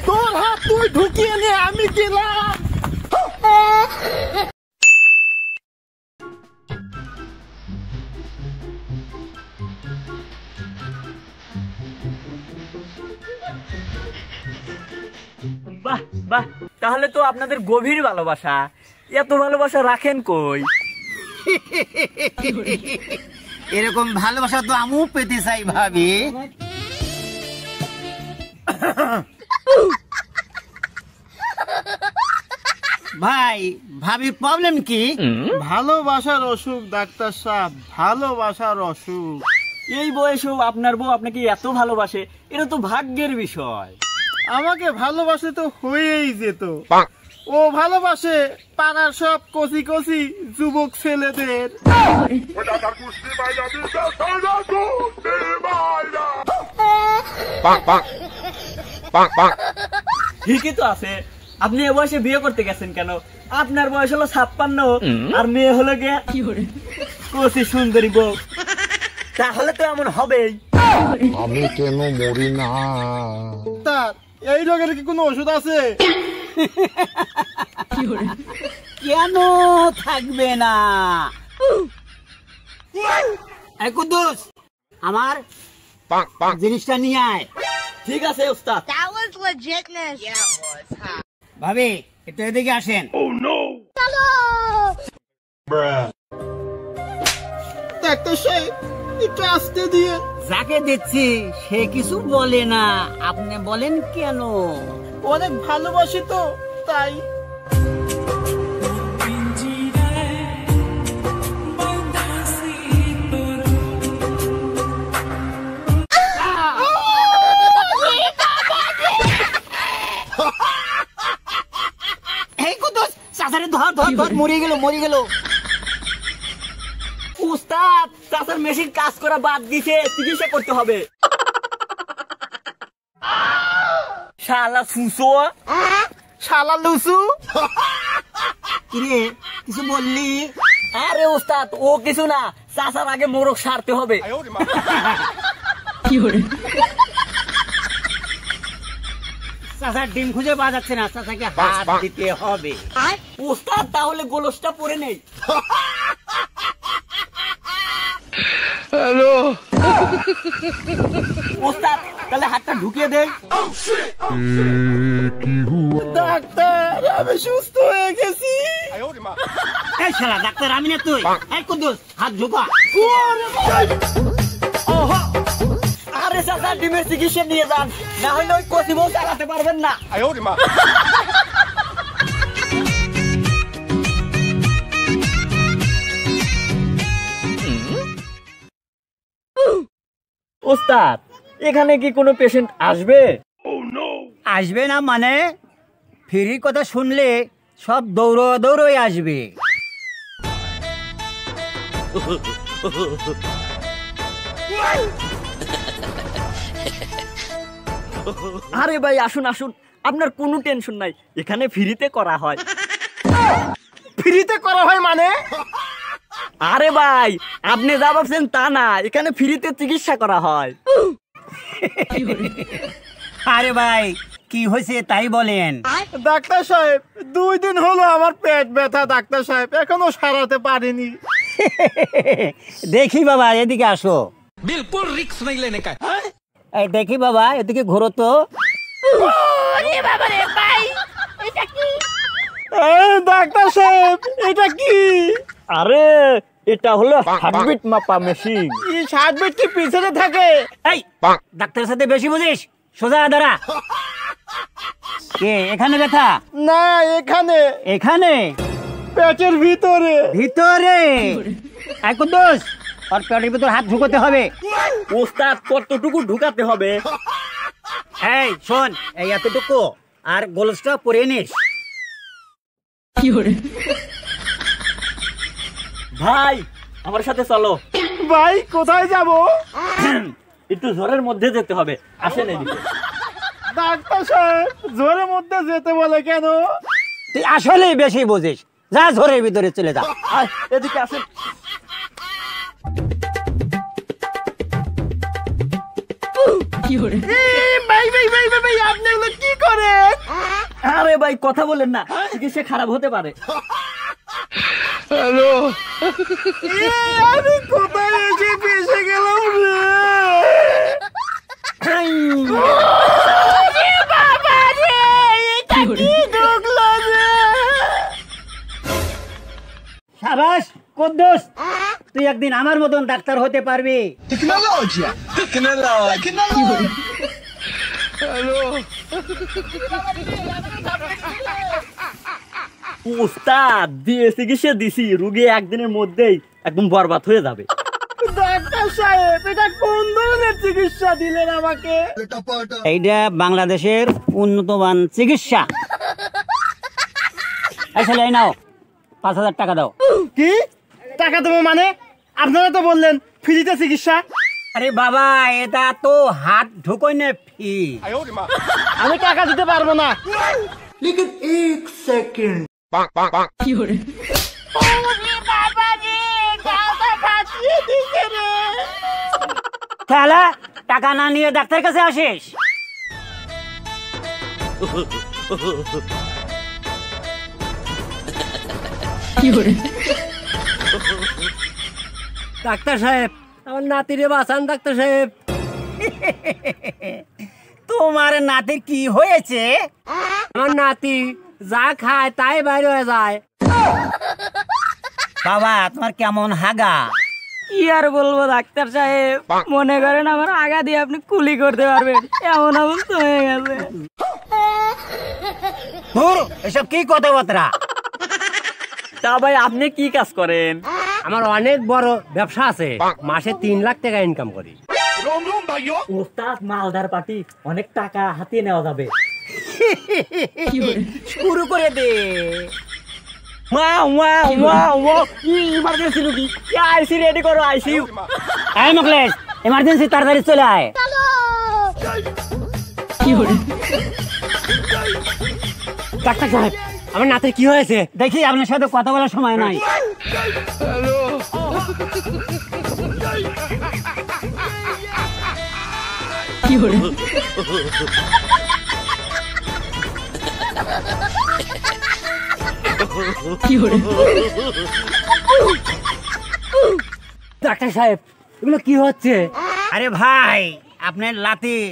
তোর হাত তুই ঢুকিয়ে নে, আমি গেলাম। বাহ বাহ, তাহলে তো আপনাদের গভীর ভালোবাসা। এত ভালোবাসা রাখেন কই? এরকম ভালোবাসা তো আমিও পেতে চাই ভাবি। ভাই, ভাবির প্রবলেম কি? ভালোবাসার অসুখ ডাক্তার সাহেব, ভালোবাসার অসুখ। এই বয়সেও আপনার বউ আপনাকে এত ভালোবাসে, এটা তো ভাগ্যের বিষয়। আমাকে ভালোবাসে তো হয়েই যেত। ও ভালোবাসে পাড়ার সব কচি কচি যুবক ছেলেদের। ঠিকই তো আছে। আপনি এ বয়সে বিয়ে করতে গেছেন কেন? আপনার বয়স হলো 56 আর মেয়ে হলো গিয়ে কচি সুন্দরী বউ। তাহলে তো এমন হবেই। আমি কেন মরি না? তার এই রোগের কি কোনো ওষুধ আছে? কেন থাকবে না? কুদ্দুস, আমার জিনিসটা নিয়ে আয়। ঠিক আছে ওস্তাদ। That was legitness. Yeah, it was, huh? ভাবি, একটু এদিকে আসেন। ডাক্তার সাহেব, একটু আসতে দিয়ে। যাকে দিচ্ছি সে কিছু বলে না, আপনি বলেন কেন? অনেক ভালোবাসি তো তাই। এই কুদ্দুস, চাচারে ধর ধর ধর, মরে গেল মরে গেল। উস্তাদ, চাচার মেশিন কাজ করা বাদ দিছে, চিকিৎসা করতে হবে। শালা সুসো, শালা লুসু। কিরে, কিছু বললি? আরে উস্তাদ, ও কিছু না, চাচার আগে মোরগ সারতে হবে। চাচার ডিম খুঁজে পাওয়া যাচ্ছে না, চাচাকে হাত দিতে হবে। উস্তাদ, তাহলে গোলসটা পরে নেই। হ্যালো, উস্তাদ, তাহলে হাতটা ঢুকিয়ে দেই। ডাক্তার, আমি সুস্থ হয়ে গেছি। এই শালা ডাক্তার আমি না তুই। এই কুদ্দুস, হাত ঢুকা। ওহো, আরে চাচা, ডিমের চিকিৎসা নিয়ে যান, না হলে ওই কচি বউ চালাতে পারবেন না। ওস্তাদ, এখানে কি কোনো পেশেন্ট আসবে? আসবে না মানে? ফ্রির কথা শুনলে সব দৌড়ো দৌড়োই আসবে। আরে ভাই, আসুন আসুন, আপনার কোনো টেনশন নাই, এখানে ফ্রিতে করা হয়। ফ্রিতে করা হয় মানে? আরে ভাই, আপনি যা ভাবছেন তা না, এখানে ফ্রিতে চিকিৎসা করা হয়। আরে ভাই, কি হয়েছে তাই বলেন। ডাক্তার সাহেব, 2 দিন হলো আমার পেট ব্যথা। ডাক্তার সাহেব, এখনো সারাতে পারিনি। দেখি বাবা, এদিকে আসো। बिल्कुल रिक्स नहीं लेने का। এই দেখি বাবা, এদিকে ঘোরো তো। ডাক্তার সাহেব, এটা কি? আরে, এটা হলো হার্টবিট মাপা মেশিন। এই হার্টবিট কি পিছনে থাকে? এই ডাক্তারের সাথে বেশি বুঝিস, সোজা দাঁড়া। কে এখানে ব্যথা? না, এখানে। এখানে পেটের ভিতরে। ভিতরে? এই কুদ্দুস, আর পেটের ভিতর হাত ঢুকাতে হবে। ওস্তাদ, কতটুকু ঢুকাতে হবে? এই শোন, এই এতটুকু, আর গোলসটা পরে নিস। ভাই, আমার সাথে চলো। ভাই, কোথায় যাব? একটু ঝড়ের মধ্যে যেতে হবে, আসেন এদিকে। ডাক্তার সাহেব, জোরের মধ্যে যেতে বলে কেন? তুই আসলেই বেশি বুঝিস, যা ঝড়ের ভিতরে চলে যা। আয়, এদিকে আসেন। ভাই ভাই ভাই ভাই ভাই, আপনি এগুলো কি করেন? আরে ভাই কথা বলেন না, চিকিৎসা খারাপ হতে পারে। আমি কোথায় এসে ফেসে গেলাম রে? বাবা রে, এটা কি ঢুকলো রে? সাবাস কুদ্দুস, তুই একদিন আমার মতন ডাক্তার হতে পারবি। উস্তাদ দিয়ে চিকিৎসা দিছি, রুগী একদিনের মধ্যেই একদম বরবাদ হয়ে যাবে। ডাক্তার সাহেব, এটা কোন ধরনের চিকিৎসা দিলেন আমাকে? এইটা বাংলাদেশের উন্নতমান চিকিৎসা। আসলে এই নাও 5,000 টাকা দাও। কি টাকা দেবো মানে? আপনারা তো বললেন ফ্রিতে চিকিৎসা। আরে বাবা, এটা তো হাত ঢুকোই না ফি। আমি টাকা দিতে পারবো না। তাহলে টাকা না নিয়ে ডাক্তার কাছে আসিস? ডাক্তার সাহেব, আমার নাতিরে বাঁচান ডাক্তার সাহেব। তোমার নাতির কি হয়েছে? আমার নাতি যা খায় তাই বাইরে হয়ে যায়। বাবা, তোমার কেমন হাগা? কি আর বলবো ডাক্তার সাহেব, মনে করেন আমার আগা দিয়ে আপনি কুলি করতে পারবেন এমন অবস্থা হয়ে গেছে। ধুর, এসব কি কথাবার্তা? তা ভাই আপনি কি কাজ করেন? আমার অনেক বড় ব্যবসা আছে, মাসে 3 লাখ টাকা ইনকাম করি। উস্তাদ মালদার পার্টি, অনেক টাকা হাতিয়ে নেওয়া যাবে। শুরু করে দে। ইমার্জেন্সি রুগী, আইসি রেডি করো, আইসিইউ। এই মুখলেশ, এমার্জেন্সি তাড়াতাড়ি চলে আয়। ডাক্তার সাহেব, আমার নাতির কি হয়েছে? দেখি, আপনার সাথে কথা বলার সময় নাই। ডাক্তার সাহেব, এগুলো কি হচ্ছে? আরে ভাই, আপনার লাতির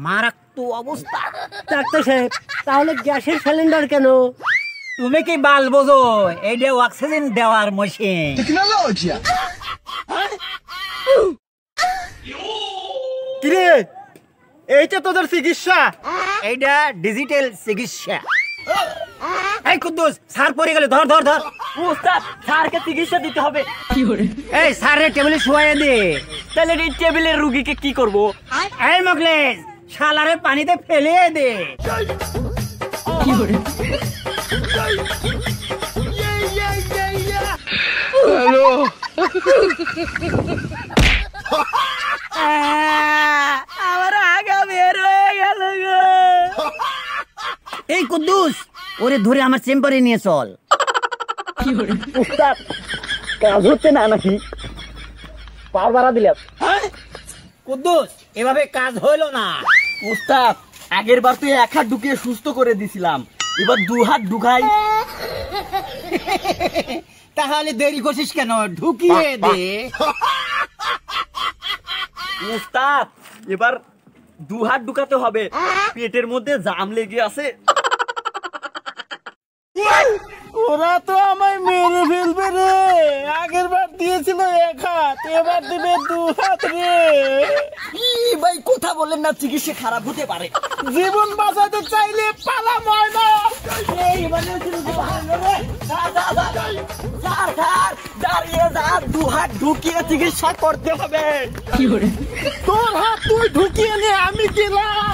মারাত্মক অবস্থা। ডাক্তার সাহেব, তাহলে গ্যাসের সিলিন্ডার কেন? তুমি কি বাল বোঝো? এইটা অক্সিজেন দেওয়ার মেশিন। কিরে, এইটা তোদের চিকিৎসা? এইটা ডিজিটাল চিকিৎসা। এই কুদ্দুস, স্যার পড়ে গেলে ধর ধর ধর। উস্তাদ, স্যারকে চিকিৎসা দিতে হবে। এই স্যারের টেবিলে শুয়ে দে। তাহলে এই টেবিলের রুগীকে কি করব? এই মুখলেশ, শালারে পানিতে ফেলে দে। আমার আগা বের হয়ে গেল গো। এই কুদ্দুস, ওরে ধরে আমার চেম্বারে নিয়ে চল। উস্তাদ, কাজ হচ্ছে না নাকি? পার বাড়া দিলাম। কুদ্দুস, এভাবে কাজ হইলো না। উস্তাদ, আগের বার তুই 1 হাত ঢুকিয়ে সুস্থ করে দিছিলাম, এবার 2 হাত ঢুকাই। তাহলে দেরি করছিস কেন? ঢুকিয়ে দে। উস্তাদ, এবার 2 হাত ঢুকাতে হবে, পেটের মধ্যে জাম লেগে আছে। ওরা তো আমায় মেরে ফেলবে রে। আগের বার দিয়েছিল 1 হাত, এবার দিবে 2 হাত রে। ভাই কথা বলেন না, চিকিৎসা খারাপ হতে পারে। জীবন বাঁচাতে চাইলে পালা ময়না। দাঁড়িয়ে যা, 2 হাত ঢুকিয়ে চিকিৎসা করতে হবে। তোর হাত তুই ঢুকিয়ে নে, আমি গেলাম।